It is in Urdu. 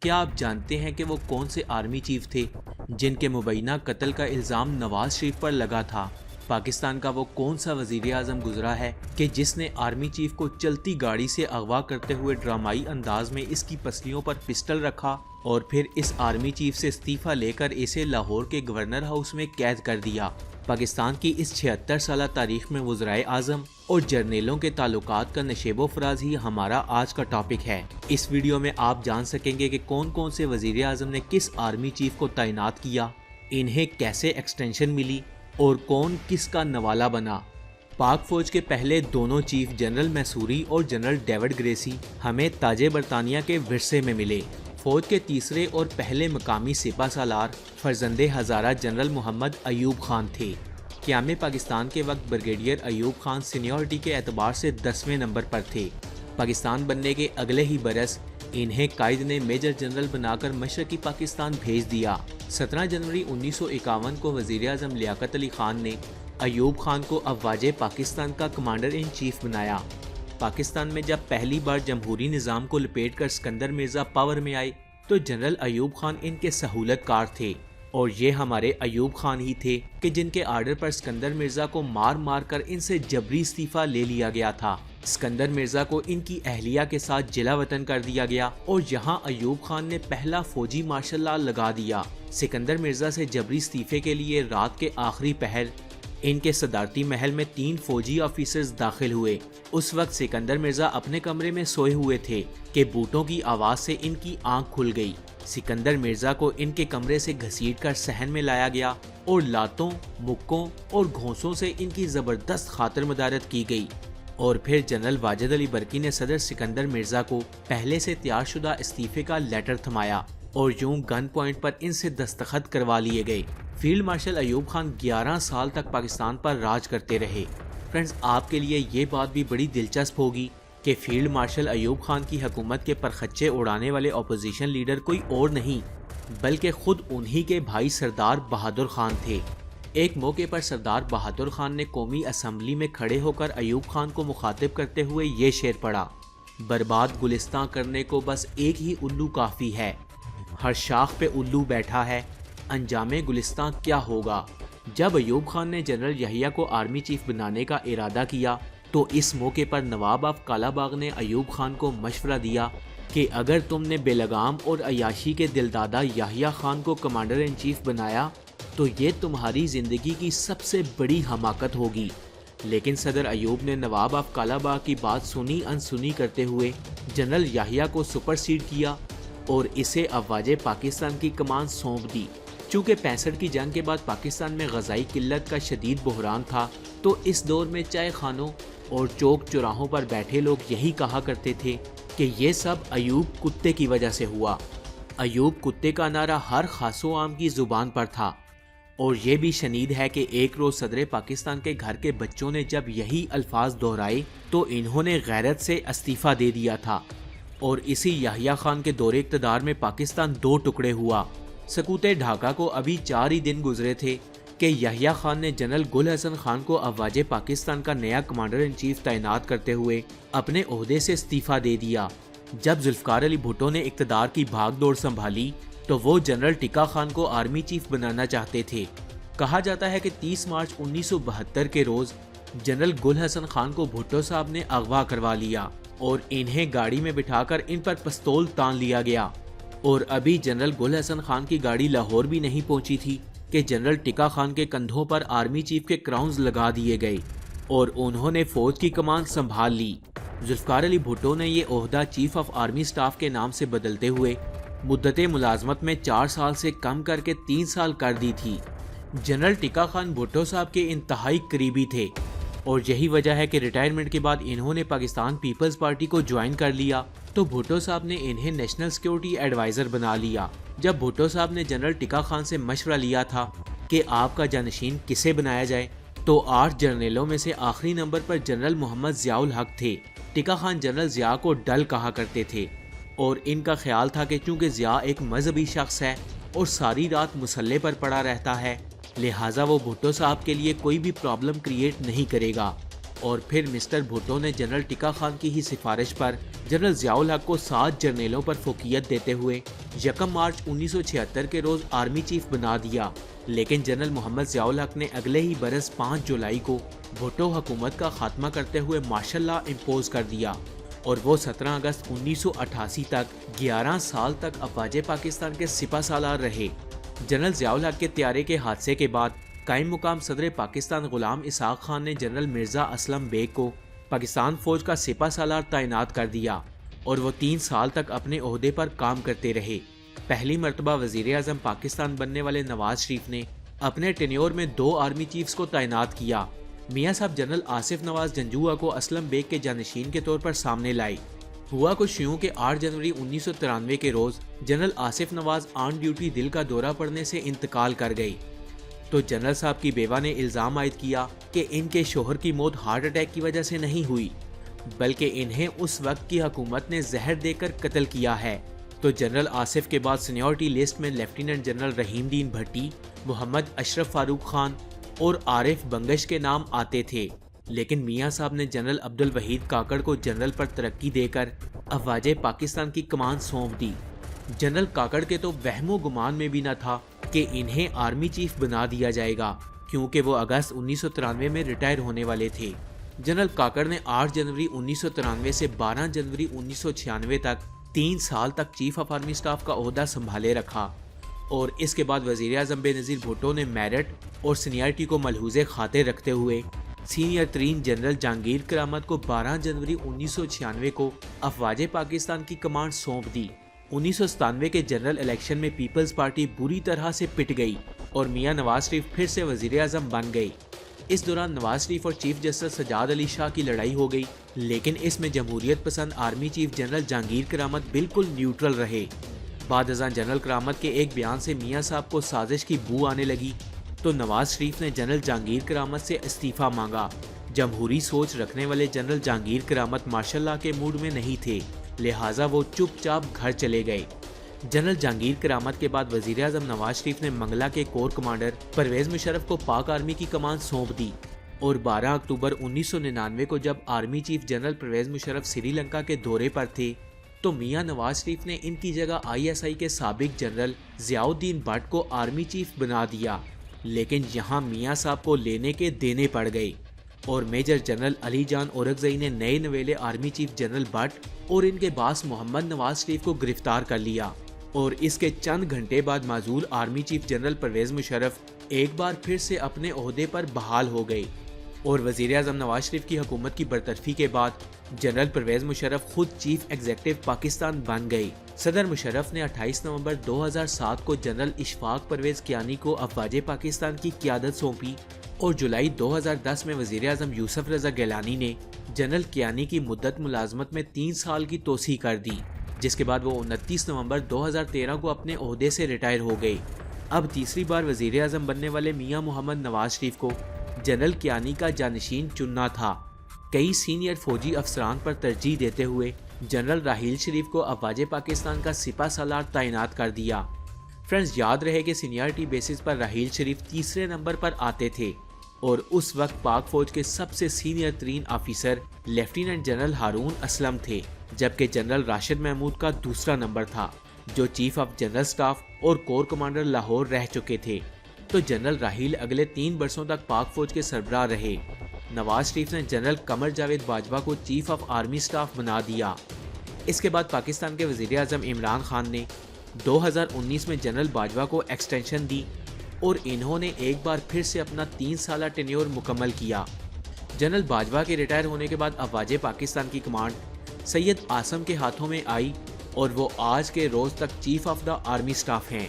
کیا آپ جانتے ہیں کہ وہ کون سے آرمی چیف تھے جن کے مبینہ قتل کا الزام نواز شریف پر لگا تھا؟ پاکستان کا وہ کون سا وزیر اعظم گزرا ہے کہ جس نے آرمی چیف کو چلتی گاڑی سے اغوا کرتے ہوئے ڈرامائی انداز میں اس کی پسلیوں پر پسٹل رکھا اور پھر اس آرمی چیف سے استعفیٰ لے کر اسے لاہور کے گورنر ہاؤس میں قید کر دیا؟ پاکستان کی اس 76 سالہ تاریخ میں وزرائے اعظم اور جرنیلوں کے تعلقات کا نشیب و فراز ہی ہمارا آج کا ٹاپک ہے۔ اس ویڈیو میں آپ جان سکیں گے کہ کون کون سے وزیر اعظم نے کس آرمی چیف کو تعینات کیا، انہیں کیسے ایکسٹینشن ملی اور کون کس کا نوالا بنا۔ پاک فوج کے پہلے دونوں چیف جنرل میسوری اور جنرل ڈیوڈ گریسی ہمیں تاج برطانیہ کے ورثے میں ملے۔ فوج کے تیسرے اور پہلے مقامی سپہ سالار فرزند ہزارہ جنرل محمد ایوب خان تھے۔ قیام پاکستان کے وقت بریگیڈیئر ایوب خان سینیورٹی کے اعتبار سے 10ویں نمبر پر تھے۔ پاکستان بننے کے اگلے ہی برس انہیں قائد نے میجر جنرل بنا کر مشرقی پاکستان بھیج دیا۔ 17 جنوری 1951 کو وزیر اعظم لیاقت علی خان نے ایوب خان کو افواج پاکستان کا کمانڈر ان چیف بنایا۔ پاکستان میں جب پہلی بار جمہوری نظام کو لپیٹ کر سکندر مرزا پاور میں آئے تو جنرل ایوب خان ان کے سہولت کار تھے، اور یہ ہمارے ایوب خان ہی تھے کہ جن کے آرڈر پر سکندر مرزا کو مار مار کر ان سے جبری استعفیٰ لے لیا گیا تھا۔ سکندر مرزا کو ان کی اہلیہ کے ساتھ جلا وطن کر دیا گیا اور یہاں ایوب خان نے پہلا فوجی مارشل لا لگا دیا۔ سکندر مرزا سے جبری استعفے کے لیے رات کے آخری پہر ان کے صدارتی محل میں 3 فوجی آفیسرز داخل ہوئے۔ اس وقت سکندر مرزا اپنے کمرے میں سوئے ہوئے تھے کہ بوٹوں کی آواز سے ان کی آنکھ کھل گئی۔ سکندر مرزا کو ان کے کمرے سے گھسیٹ کر صحن میں لایا گیا اور لاتوں، مکوں اور گھونسوں سے ان کی زبردست خاطر مدارت کی گئی، اور پھر جنرل واجد علی برقی نے صدر سکندر مرزا کو پہلے سے تیار شدہ استعفے کا لیٹر تھمایا اور یوں گن پوائنٹ پر ان سے دستخط کروا لیے گئے۔ فیلڈ مارشل ایوب خان 11 سال تک پاکستان پر راج کرتے رہے۔ فرینڈز، آپ کے لیے یہ بات بھی بڑی دلچسپ ہوگی کہ فیلڈ مارشل ایوب خان کی حکومت کے پرخچے اڑانے والے اپوزیشن لیڈر کوئی اور نہیں بلکہ خود انہی کے بھائی سردار بہادر خان تھے۔ ایک موقع پر سردار بہادر خان نے قومی اسمبلی میں کھڑے ہو کر ایوب خان کو مخاطب کرتے ہوئے یہ شعر پڑھا: برباد گلستان کرنے کو بس ایک ہی الو کافی ہے، ہر شاخ پہ الو بیٹھا ہے، انجام گلستان کیا ہوگا۔ جب ایوب خان نے جنرل یحییٰ کو آرمی چیف بنانے کا ارادہ کیا تو اس موقع پر نواب آف کالا باغ نے ایوب خان کو مشورہ دیا کہ اگر تم نے بے لگام اور عیاشی کے دلدادہ یحییٰ خان کو کمانڈر ان چیف بنایا تو یہ تمہاری زندگی کی سب سے بڑی حماقت ہوگی۔ لیکن صدر ایوب نے نواب آف کالا باغ کی بات سنی انسنی کرتے ہوئے جنرل یحییٰ کو سپرسیڈ کیا اور اسے افواج پاکستان کی کمان سونپ دی۔ چونکہ 65 کی جنگ کے بعد پاکستان میں غذائی قلت کا شدید بحران تھا تو اس دور میں چائے خانوں اور چوک چوراہوں پر بیٹھے لوگ یہی کہا کرتے تھے کہ یہ سب ایوب کتے کی وجہ سے ہوا۔ ایوب کتے کا نعرہ ہر خاص و عام کی زبان پر تھا، اور یہ بھی شنید ہے کہ ایک روز صدر پاکستان کے گھر کے بچوں نے جب یہی الفاظ دہرائے تو انہوں نے غیرت سے استعفیٰ دے دیا تھا، اور اسی یحییٰ خان کے دور اقتدار میں پاکستان 2 ٹکڑے ہوا۔ سقوط ڈھاکہ کو ابھی 4 ہی دن گزرے تھے کہ یحییٰ خان نے جنرل گل حسن خان کو افواج پاکستان کا نیا کمانڈر ان چیف تعینات کرتے ہوئے اپنے عہدے سے استعفیٰ دے دیا۔ جب ذوالفقار علی بھٹو نے اقتدار کی بھاگ دوڑ سنبھالی تو وہ جنرل ٹکا خان کو آرمی چیف بنانا چاہتے تھے۔ کہا جاتا ہے کہ 30 مارچ 1972 کے روز جنرل گل حسن خان کو بھٹو صاحب نے اغوا کروا لیا اور انہیں گاڑی میں بٹھا کر ان پر پستول تان لیا گیا، اور ابھی جنرل گل حسن خان کی گاڑی لاہور بھی نہیں پہنچی تھی کہ جنرل ٹکا خان کے کندھوں پر آرمی چیف کے کراؤنز لگا دیے گئے اور انہوں نے فوج کی کمان سنبھال لی۔ ذوالفقار علی بھٹو نے یہ عہدہ چیف آف آرمی سٹاف کے نام سے بدلتے ہوئے مدت ملازمت میں 4 سال سے کم کر کے 3 سال کر دی تھی۔ جنرل ٹکا خان بھٹو صاحب کے انتہائی قریبی تھے، اور یہی وجہ ہے کہ ریٹائرمنٹ کے بعد انہوں نے پاکستان پیپلز پارٹی کو جوائن کر لیا تو بھٹو صاحب نے انہیں نیشنل سیکیورٹی ایڈوائزر بنا لیا۔ جب بھٹو صاحب نے جنرل ٹکا خان سے مشورہ لیا تھا کہ آپ کا جانشین کسے بنایا جائے تو 8 جرنیلوں میں سے آخری نمبر پر جنرل محمد ضیاء الحق تھے۔ ٹکا خان جنرل ضیاء کو ڈل کہا کرتے تھے، اور ان کا خیال تھا کہ چونکہ ضیاء ایک مذہبی شخص ہے اور ساری رات مسلح پر پڑا رہتا ہے لہٰذا وہ بھٹو صاحب کے لیے کوئی بھی پرابلم کریٹ نہیں کرے گا۔ اور پھر مسٹر بھٹو نے جنرل ٹکا خان کی ہی سفارش پر جنرل ضیاء الحق کو 7 جرنیلوں پر فوقیت دیتے ہوئے 1 مارچ 1976 کے روز آرمی چیف بنا دیا، لیکن جنرل محمد ضیاء الحق نے اگلے ہی برس 5 جولائی کو بھٹو حکومت کا خاتمہ کرتے ہوئے مارشل لا امپوز کر دیا اور وہ 17 اگست 1988 تک 11 سال تک افواج پاکستان کے سپہ سالار رہے۔ جنرل ضیاء الحق کے طیارے کے حادثے کے بعد قائم مقام صدر پاکستان غلام اسحاق خان نے جنرل مرزا اسلم بیگ کو پاکستان فوج کا سپہ سالار تعینات کر دیا اور وہ 3 سال تک اپنے عہدے پر کام کرتے رہے۔ پہلی مرتبہ وزیر اعظم پاکستان بننے والے نواز شریف نے اپنے ٹینیور میں 2 آرمی چیفز کو تعینات کیا۔ میاں صاحب جنرل آصف نواز جنجوعہ کو اسلم بیگ کے جانشین کے طور پر سامنے لائے۔ ہوا کچھ یوں کہ 8 جنوری 1993 کے روز general Asif Nawaz on duty دل کا دورہ پڑنے سے انتقال کر گئی، تو جنرل صاحب کی بیوہ نے الزام عائد کیا کہ ان کے شوہر کی موت ہارٹ اٹیک کی وجہ سے نہیں ہوئی بلکہ انہیں اس وقت کی حکومت نے زہر دے کر قتل کیا ہے۔ تو جنرل آصف کے بعد سینیورٹی لسٹ میں لیفٹیننٹ جنرل رحیم دین بھٹی، محمد اشرف فاروق خان اور عارف بنگش کے نام آتے تھے، لیکن میاں صاحب نے جنرل عبدالوحید کاکڑ کو جنرل پر ترقی دے کر افواج پاکستان کی کمان سونپ دی۔ جنرل کاکڑ کے تو وہم و گمان میں بھی نہ تھا کہ انہیں آرمی چیف بنا دیا جائے گا، کیونکہ وہ اگست 1993 میں ریٹائر ہونے والے تھے۔ جنرل کاکڑ نے 8 جنوری 1993 سے 12 جنوری 1996 تک 3 سال تک چیف آف آرمی سٹاف کا عہدہ سنبھالے رکھا اور اس کے بعد وزیر اعظم بے نظیر بھٹو نے میرٹ اور سینیئرٹی کو ملحوظ خاطر رکھتے ہوئے سینئر ترین جنرل جہانگیر کرامت کو 12 جنوری 1996 کو افواج پاکستان کی کمانڈ سونپ دی۔ 1997 کے جنرل الیکشن میں پیپلز پارٹی بری طرح سے پٹ گئی اور میاں نواز شریف پھر سے وزیر اعظم بن گئی۔ اس دوران نواز شریف اور چیف جسٹس سجاد علی شاہ کی لڑائی ہو گئی، لیکن اس میں جمہوریت پسند آرمی چیف جنرل جہانگیر کرامت بالکل نیوٹرل رہے۔ بعد ازاں جنرل کرامت کے ایک بیان سے میاں صاحب کو سازش کی بو آنے لگی تو نواز شریف نے جنرل جہانگیر کرامت سے استعفیٰ مانگا۔ جمہوری سوچ رکھنے والے جنرل جہانگیر کرامت مارشل لا کے موڈ میں نہیں تھے، لہٰذا وہ چپ چاپ گھر چلے گئے۔ جنرل جہانگیر کرامت کے بعد وزیر اعظم نواز شریف نے منگلا کے کور کمانڈر پرویز مشرف کو پاک آرمی کی کمان سونپ دی اور 12 اکتوبر 1999 کو جب army chief general Pervez Musharraf Sri Lanka کے دورے پر تھے تو میاں نواز شریف نے ان کی جگہ ISI کے سابق جنرل ضیاء الدین بٹ کو آرمی چیف بنا دیا، لیکن یہاں میاں صاحب کو لینے کے دینے پڑ گئے اور میجر جنرل علی جان اورکزئی نے نئے نویلے آرمی چیف جنرل بٹ اور ان کے باس محمد نواز شریف کو گرفتار کر لیا اور اس کے چند گھنٹے بعد معزول army chief general Pervez Musharraf ایک بار پھر سے اپنے عہدے پر بحال ہو گئے اور وزیر اعظم نواز شریف کی حکومت کی برطرفی کے بعد جنرل پرویز مشرف خود چیف ایگزیکٹو پاکستان بن گئے۔ صدر مشرف نے 28 نومبر 2007 کو جنرل اشفاق پرویز کیانی کو افواج پاکستان کی قیادت سونپی اور جولائی 2010 میں وزیر اعظم یوسف رضا گیلانی نے جنرل کیانی کی مدت ملازمت میں 3 سال کی توسیع کر دی، جس کے بعد وہ 29 نومبر 2013 کو اپنے عہدے سے ریٹائر ہو گئے۔ اب تیسری بار وزیر اعظم بننے والے میاں محمد نواز شریف کو جنرل کیانی کا جانشین چننا تھا۔ کئی سینئر فوجی افسران پر ترجیح دیتے ہوئے جنرل راحیل شریف کو افواج پاکستان کا سپہ سالار تعینات کر دیا۔ فرینڈز، یاد رہے کہ سینئرٹی بیسس پر راحیل شریف تیسرے نمبر پر آتے تھے اور اس وقت پاک فوج کے سب سے سینئر ترین officer lieutenant general Haroon Aslam تھے، جبکہ جنرل راشد محمود کا دوسرا نمبر تھا جو چیف آف جنرل سٹاف اور کور کمانڈر لاہور رہ چکے تھے۔ تو جنرل راحیل اگلے 3 برسوں تک پاک فوج کے سربراہ رہے۔ نواز شریف نے جنرل قمر جاوید باجوہ کو چیف آف آرمی سٹاف بنا دیا۔ اس کے بعد پاکستان کے وزیر اعظم عمران خان نے 2019 میں جنرل باجوہ کو ایکسٹینشن دی اور انہوں نے ایک بار پھر سے اپنا 3 سالہ ٹینیور مکمل کیا۔ جنرل باجوہ کے ریٹائر ہونے کے بعد افواج پاکستان کی کمانڈ سید عاصم کے ہاتھوں میں آئی اور وہ آج کے روز تک chief of the army staff ہیں۔